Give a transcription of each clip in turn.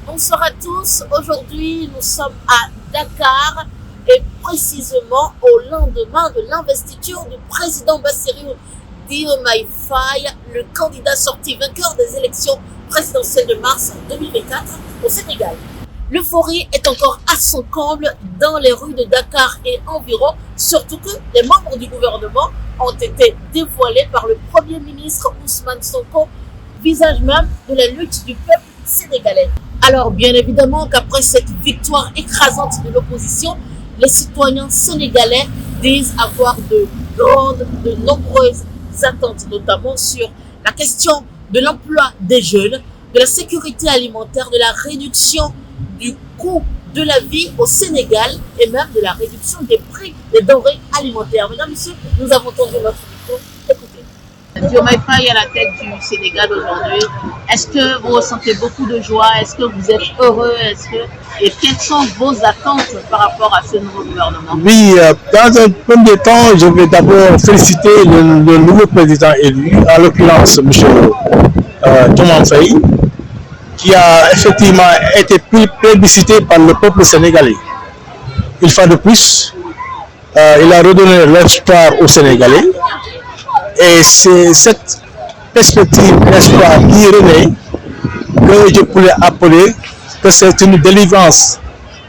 Bonsoir à tous. Aujourd'hui, nous sommes à Dakar et précisément au lendemain de l'investiture du président Bassirou Diomaye Faye, le candidat sorti vainqueur des élections présidentielles de mars 2024 au Sénégal. L'euphorie est encore à son comble dans les rues de Dakar et environ, surtout que les membres du gouvernement ont été dévoilés par le Premier ministre Ousmane Sonko, visage même de la lutte du peuple sénégalais. Alors bien évidemment qu'après cette victoire écrasante de l'opposition, les citoyens sénégalais disent avoir de nombreuses attentes, notamment sur la question de l'emploi des jeunes, de la sécurité alimentaire, de la réduction du coût de la vie au Sénégal et même de la réduction des prix des denrées alimentaires. Mesdames, Messieurs, nous avons tendu notre micro. Écoutez. Diomaye Faye à la tête du Sénégal aujourd'hui. Est-ce que vous ressentez beaucoup de joie? Est-ce que vous êtes heureux? Et quelles sont vos attentes par rapport à ce nouveau gouvernement? Oui, dans un premier temps, je vais d'abord féliciter le nouveau président élu, en l'occurrence M. Diomaye Faye, qui a effectivement été plébiscité par le peuple sénégalais. Une fois de plus, il a redonné l'espoir aux Sénégalais. Et c'est cette perspective d'espoir qui renaît que je pourrais appeler que c'est une délivrance.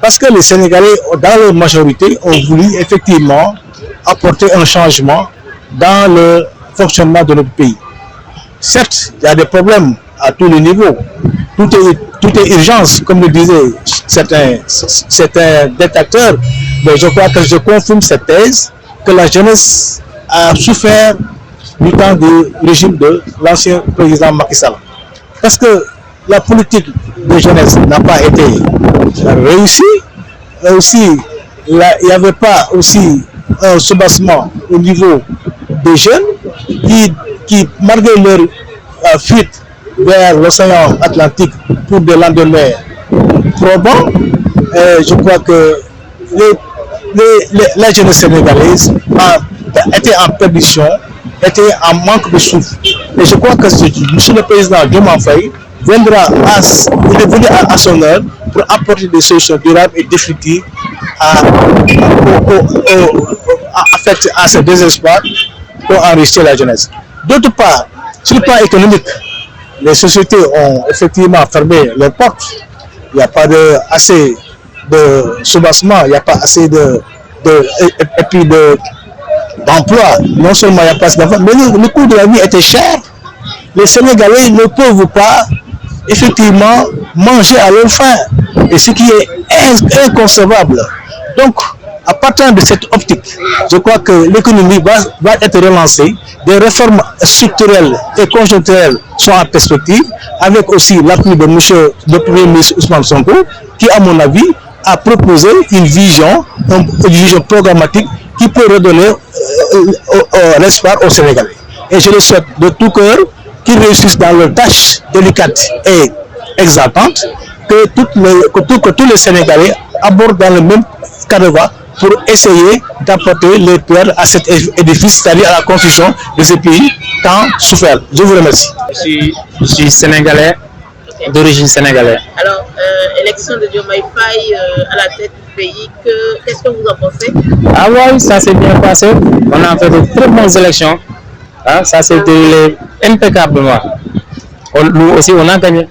Parce que les Sénégalais, dans leur majorité, ont voulu effectivement apporter un changement dans le fonctionnement de notre pays. Certes, il y a des problèmes à tous les niveaux. Tout est urgence, comme le disaient certains détracteurs. Mais je crois que je confirme cette thèse que la jeunesse a souffert du temps du régime de l'ancien président Macky Sall. Parce que la politique de jeunesse n'a pas été réussie. Aussi, il n'y avait pas aussi un soubassement au niveau des jeunes qui malgré leur fuite vers l'océan Atlantique pour des lendemains probants, je crois que la jeunesse sénégalaise a été en perdition, était en manque de souffle. Et je crois que M. le Président Diomaye Faye il est venu à son heure pour apporter des solutions durables et définitives à ce désespoir pour enrichir la jeunesse. D'autre part, sur le plan économique, les sociétés ont effectivement fermé leurs portes. Il n'y a pas assez de soubassement, il n'y a pas assez d'emploi. Non seulement il n'y a pas assez d'emploi, mais le coût de la vie était cher. Les Sénégalais ne peuvent pas effectivement manger à leur faim. Et ce qui est inconcevable. Donc, à partir de cette optique, je crois que l'économie va être relancée, des réformes structurelles et conjoncturelles sont en perspective, avec aussi l'appui de M. le Premier ministre Ousmane Sonko, qui, à mon avis, a proposé une vision programmatique qui peut redonner l'espoir aux Sénégalais. Et je le souhaite de tout cœur qu'ils réussissent dans leurs tâches délicates et exaltantes, que tous les Sénégalais abordent dans le même canevas pour essayer d'apporter les pierres à cet édifice, c'est-à-dire à la construction de ce pays tant souffert. Je vous remercie. Je suis sénégalais, d'origine sénégalaise. Alors, élection de Diomaye Faye à la tête du pays, qu'est-ce que vous en pensez? Ah oui, ça s'est bien passé. On a fait de très bonnes élections. Ça s'est déroulé impeccablement. Nous aussi, on a gagné.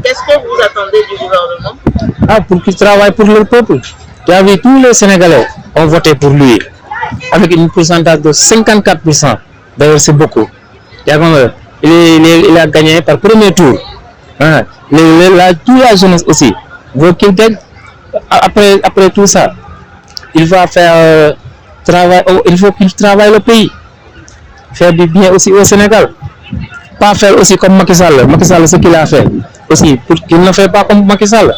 Qu'est-ce que vous attendez du gouvernement? Pour qu'il travaille pour le peuple. Tu as vu, tous les Sénégalais ont voté pour lui, avec une pourcentage de 54%. D'ailleurs, c'est beaucoup. Il a gagné par premier tour. Toute la jeunesse aussi. Après tout ça, il va faire il faut qu'il travaille le pays. Faire du bien aussi au Sénégal. Pas faire aussi comme Macky Sall. Macky Sall, ce qu'il a fait aussi, pour qu'il ne fait pas comme Macky Sall.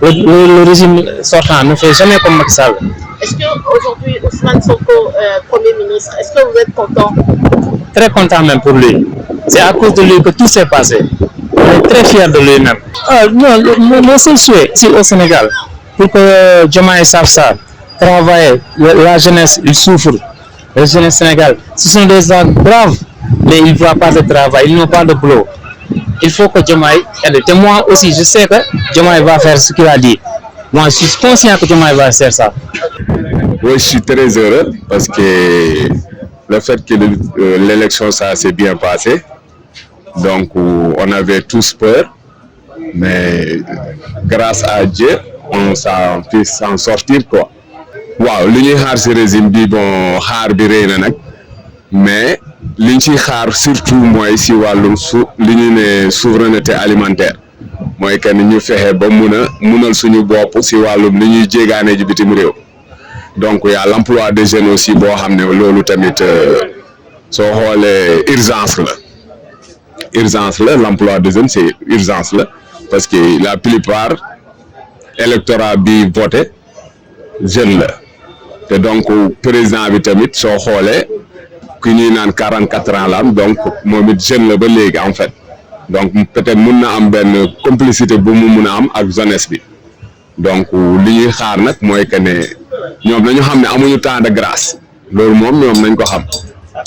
Le régime sortant ne fait jamais comme Macky Sall. Est-ce qu'aujourd'hui, Ousmane Sonko, Premier ministre, est-ce que vous êtes content? Très content même pour lui. C'est à cause de lui que tout s'est passé. On est très fiers de lui-même. Le seul souhait ici au Sénégal, pour que Diomaye sache ça, travailler, la jeunesse, il souffre. La jeunesse sénégalaise, ce sont des gens braves, mais ils ne voient pas de travail, ils n'ont pas de boulot. il faut que Diomaye aide. Et moi aussi, je sais que Diomaye va faire ce qu'il a dit. Moi, je suis conscient que Diomaye va faire ça. Oui, je suis très heureux parce que le fait que l'élection, ça s'est bien passé. Donc, on avait tous peur. Mais grâce à Dieu, on s'en pu s'en sortir, quoi. Waaw li ñuy xaar ci régime bi bon xaar bi rëy na nag mais liñ ciy xaar surtout mooy ci wàllum li ñu ne souveraineté alimentaire mooy que ni ñu fexe ba munal suñu bopp ci wàllum li ñuy jéegaane ji bitim réew donc y a l'emploi des jeunes aussi boo xam ne loolu tamit soo xoolee urgence la l'emploi des jeunes c'est urgence la parce que la plupart électorat bi voté jeune la te donc président bi tamit soo xoolee ki ñuy naan 44 ans la am donc moom it jeune la ba léegi en fait donc peut-être mun na am benn complicité bu mu mun a am ak jeunesse bi donc li ñuy xaar nag mooy que ne ñoom nañu xam ne amuñu temps de grâce loolu moom ñoom nañ ko xam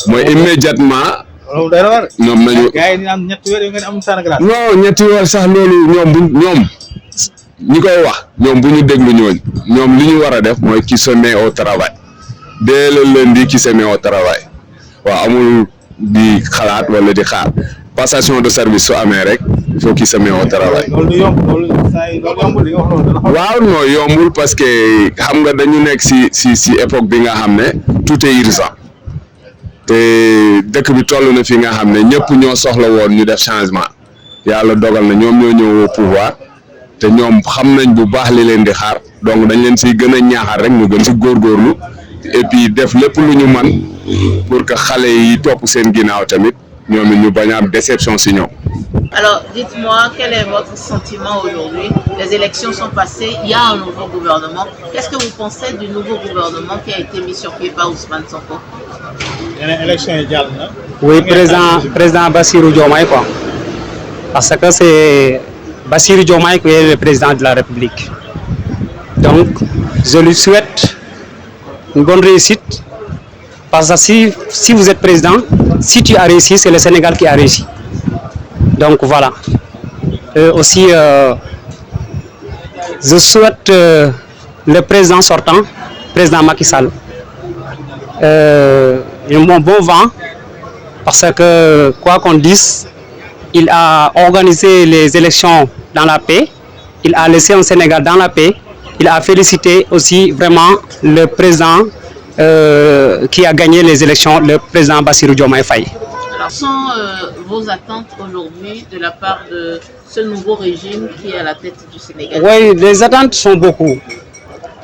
mooy immédiatement ñoom nañu non ñetti weer sax loolu ñoom ñi koy wax ñoom bu ñu déglu ñoom li ñu war a def mooy qui se met au travail dès le lundi qui se met au travail waaw amul di xalaat wala di xaar passation de service su amee rek il faut qu'il se met au travail. waaw non yombul parce que xam nga dañu nekk si époque bi nga xam ne tout est urgent te dëkk bi toll na fi nga xam ne ñëpp ñoo soxla woon ñu def changement yàlla dogal na ñoom ñoo ñëw au pouvoir. te ñoom xam nañ bu baax li leen di xaar donc dañ leen siy gën a ñaaxal rek ñu gën si góorgóorlu et puis def lépp lu ñu man pour que xale yi topp seen ginnaaw tamit ñoom it ñu bañ a am déception si ñoom. Alors, dites-moi, quel est votre sentiment aujourd'hui? Les élections sont passées, il y a un nouveau gouvernement. Qu'est-ce que vous pensez du nouveau gouvernement qui a été mis sur pied par Ousmane Sonko? Oui, président Bassirou Diomaye, quoi. Parce que c'est Bassirou Diomaye qui est le président de la République. Donc, je lui souhaite une bonne réussite. Parce que si vous êtes président, si tu as réussi, c'est le Sénégal qui a réussi. Donc voilà. Aussi, je souhaite le président sortant, président Macky Sall, un bon vent, parce que quoi qu'on dise, il a organisé les élections dans la paix, il a laissé un Sénégal dans la paix, il a félicité aussi vraiment le président qui a gagné les élections, le président Bassirou Diomaye Faye. Alors, quelles sont vos attentes aujourd'hui de la part de ce nouveau régime qui est à la tête du Sénégal? Oui, les attentes sont beaucoup.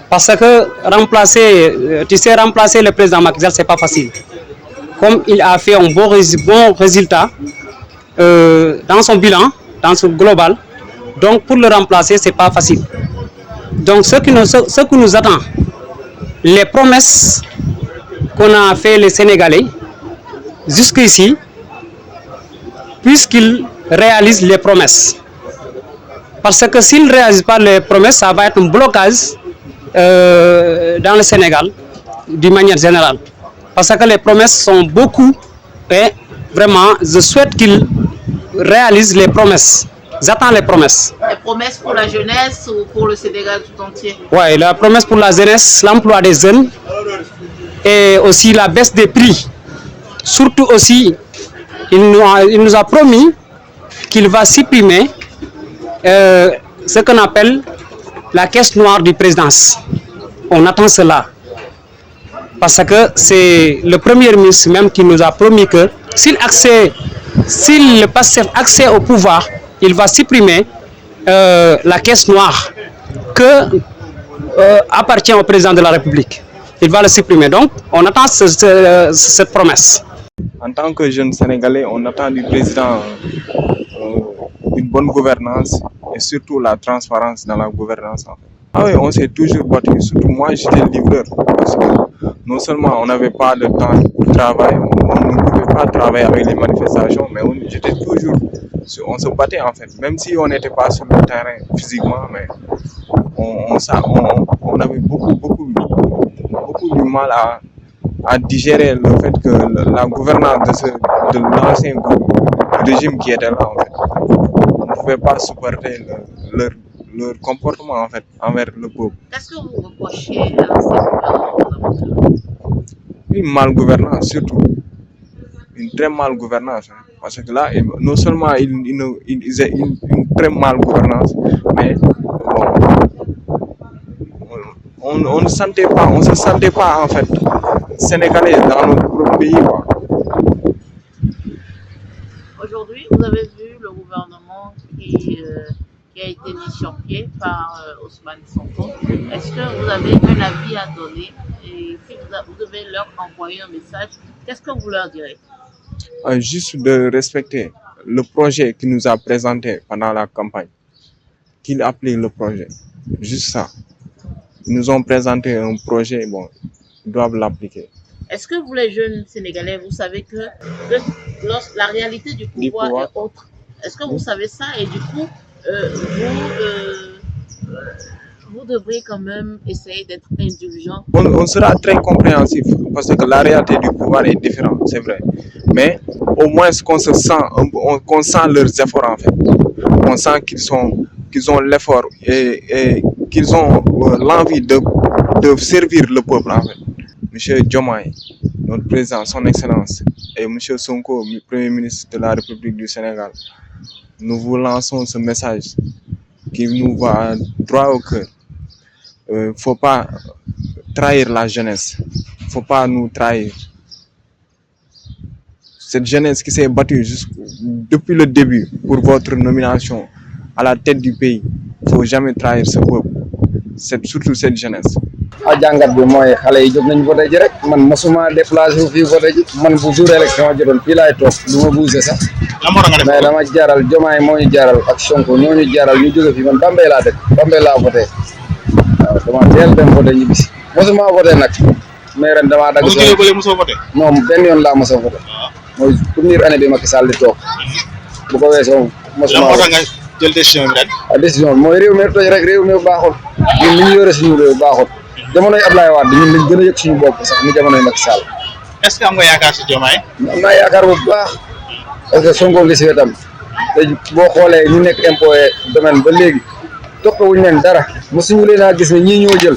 Parce que remplacer le président Macky Sall, ce n'est pas facile. Comme il a fait un bon résultat dans son bilan, dans son global, donc pour le remplacer, ce n'est pas facile. Donc ce qui nous attend, les promesses qu'on a fait les Sénégalais jusqu'ici, puisqu'ils réalisent les promesses. Parce que s'ils ne réalisent pas les promesses, ça va être un blocage dans le Sénégal, d'une manière générale. Parce que les promesses sont beaucoup et vraiment, je souhaite qu'ils réalisent les promesses. J'attends les promesses. Les promesses pour la jeunesse ou pour le Sénégal tout entier? Oui, la promesse pour la jeunesse, l'emploi des jeunes et aussi la baisse des prix. Surtout aussi, il nous a promis qu'il va supprimer ce qu'on appelle la caisse noire du présidence. On attend cela. Parce que c'est le premier ministre même qui nous a promis que s'il passe accès au pouvoir, il va supprimer la caisse noire que appartient au président de la République. Il va le supprimer. Donc, on attend cette promesse. En tant que jeune Sénégalais, on attend du président une bonne gouvernance et surtout la transparence dans la gouvernance. En fait. Ah oui, on s'est toujours battu, surtout moi j'étais livreur, parce que non seulement on n'avait pas le temps de travail, on ne pouvait pas travailler avec les manifestations, mais on se battait en fait, même si on n'était pas sur le terrain physiquement, mais on avait beaucoup du mal à digérer le fait que la gouvernance de l'ancien régime qui était là en fait. pouvait pas supporter leur comportement en fait envers le peuple. Qu'est-ce que vous reprochez à ces gouvernements? Une malgouvernance surtout, une très mal gouvernance, hein. Parce que là, non seulement ils ont une très mal gouvernance, mais bon, on ne sentait pas, on se sentait pas en fait sénégalais dans notre propre pays, quoi. Aujourd'hui, vous avez vu le gouvernement qui a été mis sur pied par Ousmane Sonko. Est-ce que vous avez un avis à donner et si vous devez leur envoyer un message, qu'est-ce que vous leur direz? Juste de respecter le projet qu'il nous a présenté pendant la campagne, qu'il applique le projet, juste ça. Ils nous ont présenté un projet, bon, ils doivent l'appliquer. Est-ce que vous, les jeunes Sénégalais, vous savez que la réalité du pouvoir est autre? Est-ce que vous savez ça? Et du coup, vous devriez quand même essayer d'être indulgent. On sera très compréhensif parce que la réalité du pouvoir est différente, c'est vrai. Mais au moins qu'on sent leurs efforts en fait. On sent qu'ils ont l'effort et qu'ils ont l'envie de servir le peuple en fait. Monsieur Diomaye, notre président, son excellence, et Monsieur Sonko, le premier ministre de la République du Sénégal, nous vous lançons ce message qui nous va droit au cœur. Faut pas trahir la jeunesse, faut pas nous trahir. Cette jeunesse qui s'est battue depuis le début pour votre nomination à la tête du pays, faut jamais trahir ce peuple. C'est surtout cette jeunesse. Jàngat bi mooy xale yi jóg nañ voté ji rek man mosuma déplacé wu fii voté ji man bu jour élection jotoon fii laay toog du ma bougé sax mais dama jaral Diomaye moo ñu jaral ak Sonko ñoo ñu jaral ñu jóge fii man Bambey laa dëkk Bambey laa voté waaw dama teel dem voté ñu bis mosuma voté nag mais ren damaa dagg non benn yoon laa mos a voté mooy première année bi Macky Sall di toog bu ko weesoo mosuma jël décision bi ren décision mooy réew mi toj rek réew mi baaxul ñun li ñu yore suñu réew baaxul jamonoy Ablaye Wade ñun lañ gën a yëg suñu bopp sax ni jamonoy Macky Sall. est-ce que am nga yaakaar si Diomaye? am naa yaakaar bu baax parce que Sonko ngi si wetam te boo xoolee ñu nekk impôt domaine ba léegi toppawuñ leen dara mosuñu leen a gis ne ñii ñoo jël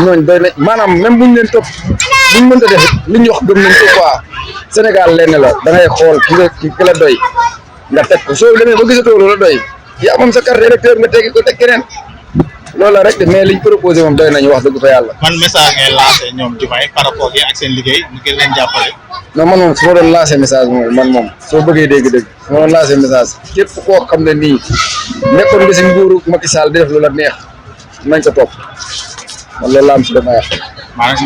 ñooñ doy na maanaam même buñ leen topp buñ mënta def li ñu wax gëm nañ ko quoi Sénégal lenn la da ngay xool ki la doy nga teg ko soo demee ba gisatoo loola doy yaa moom sa carte électeur nga tegi ko teg keneen. loolu la rek mais liñ proposé moom doy nañu wax dëgg fa yàlla. man message ngay lancé ñoom Diomaye par rapport ak seen liggéey ñu ngi leen jàppale. non man moom su ma doon lancé message mooy man moom soo bëggee dégg-dégg su ma doon lancé message képp koo xam ne nii nekkoon nga si nguuru Macky Sall di def lu la neex nañ ko topp man loolu la am si dama yàq. maanaam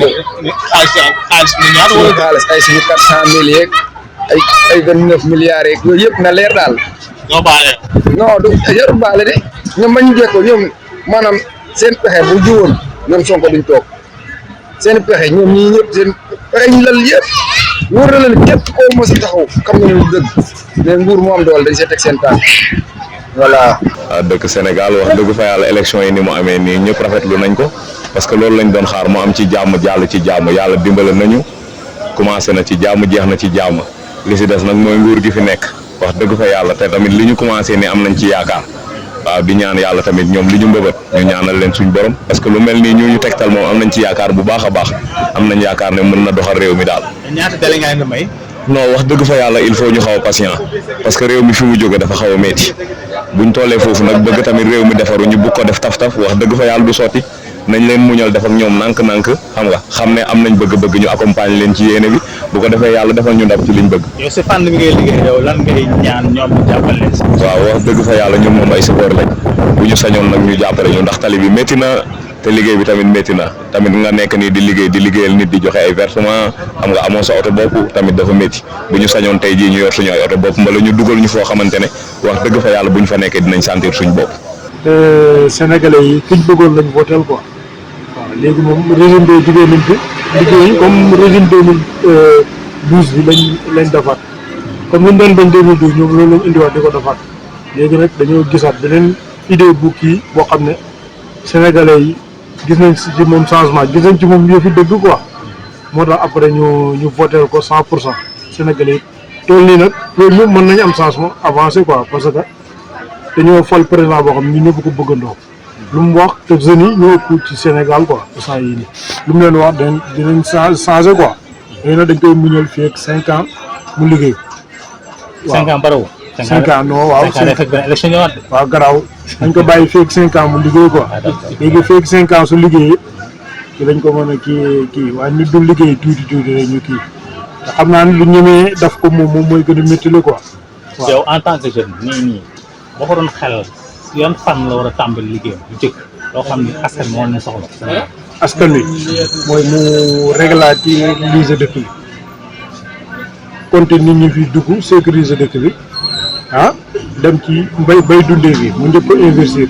xaalis bi ñaar wala xaalis ay suñu 400 000 yeeg ay 29 milliards yeeg yooyu yëpp na leer daal. doo baale. non du jarul baale de ñoom bañ jekkoo ñoom. maanaam seen pexe bu jiwoon ñoom Sonko duñ toog seen pexe ñoom ñii ñëpp seen pexe ñu lal yëpp wóor na leen képp koo mos a taxaw xam nga lu dëgg mais nguur moo am doole dañ see teg seen tànk voilà. dëkk Sénégal wax dëgg fa yàlla élection yi ni mu amee nii ñëpp rafetlu nañ ko parce que loolu lañ doon xaar mu am ci jàmm jàll ci jàmm yàlla dimbale nañu commencé na ci jàmm jeex na ci jàmm li si des nag mooy nguur gi fi nekk wax dëgg fa yàlla te tamit li ñu commencé ni am nañ ci yaakaar. waaw di ñaan yàlla tamit ñoom li ñu mbëbët ñu ñaanal leen suñ borom parce que lu mel nii ñu tegtal moom am nañ ci yaakaar bu baax a baax am nañ yaakaar ne mën na doxal réew mi daal. ñaata délai nga leen may. non wax dëgg fa yàlla il faut ñu xaw a patient parce que réew mi fi mu jóge dafa xaw a métti buñ tollee foofu nag bëgg tamit réew mi defaru ñu bugg ko def taf-taf wax dëgg fa yàlla du sotti nañ leen muñal def ak ñoom nànk-nànk xam nga xam ne am nañ bëgg-bëgg ñu accompagner leen ci yéene bi bu ko defee yàlla defal ñu ndam ci liñ bëgg. yow si fànn bi ngay liggéey yow lan ngay ñaan ñoom ñu jàppale leen si. waaw wax dëgg fa yàlla ñun moom ay support lañ bu ñu sañoon nag ñu jàppale ñu ndax tali bi métti na te liggéey bi tamit métti na tamit nga nekk nii di liggéeyal nit di joxe ay versement xam nga amoo sa oto bopp tamit dafa métti bu ñu sañoon tey jii ñu yor suñu ay oto bopp mbala ñu dugal ñu foo xamante ne wax dëgg fa yàlla bu ñu fa nekkee dinañ sentir suñu bopp. Sénégalais yi kiñ bëggoon lañ votel quoi waaw léegi moom régime bi jugee nañ fi liggéey comme régime 2012 bi lañ defaat comme ñu doon bañ 2012 ñoom loolu lañ indiwaat di ko defaat léegi nag dañoo gisaat beneen idée bu kii boo xam ne Sénégalais yi gis nañ ci moom changement gis nañ ci moom yëfi dëgg quoi moo tax après ñu votel ko 100% Sénégalais yi tool nii nag loolu ñëpp mën nañu am changement avancé quoi parce que dañoo fal président boo xam ne ñu ñëpp ko bëggandoo lu mu wax te jeunes yi ñoo ëpp ci Sénégal quoi instant yii nii lu mu leen wax dinañ changer quoi léegi nag dañ koy muñal fii ak 5 ans mu liggéey. waaw 5 ans baraw. 5 ans non waaw 5 ans day fekk benn élection ñëwaat. waaw garaaw dañ ko bàyyi fii ak 5 ans mu liggéey quoi léegi fii ak 5 ans su liggéeyee ci dañ ko mën a kii waaye nit du liggéey tuuti rek ñu kii te xam naa ne lu ñemee daf ko moom mooy gën a métti la quoi. waaw yow en tant que jeune nii boo ko doon xelal yan fan la war a tàmbali liggéeyam bu njëkk loo xam ni askan moo leen soxla. askan wi mooy mu régulariser dëkk bi compter nit ñi fi dugg sécuriser dëkk bi dem ci bay dundee bi mu njëkk ko investir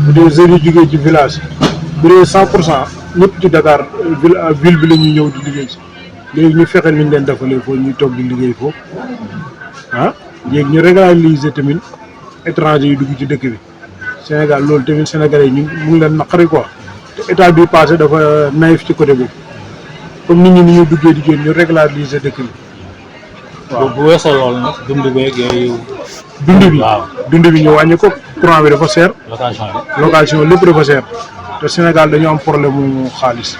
bu dee jeunes yi jógee ci village bu dee 100% ñëpp ci Dakar ville bi la ñuy ñëw di liggéey si léegi ñu fexe ni ñu leen defalee foofu ñuy toog di liggéey foofu léegi ñu régulariser tamit étranger yi dugg ci dëkk bi Sénégal loolu tamit sénégalais yi mu ngi leen naqari quoi te état bi passé dafa naïf ci côté boobu comme nit ñi ni ñuy duggee di génn ñu régulariser dëkk bi. waaw bu weesoo loolu nag dund beeg yooyu. dund bi ñu wàññi ko courant bi dafa seer. location lépp dafa seer te Sénégal dañu am problème mu xaalis.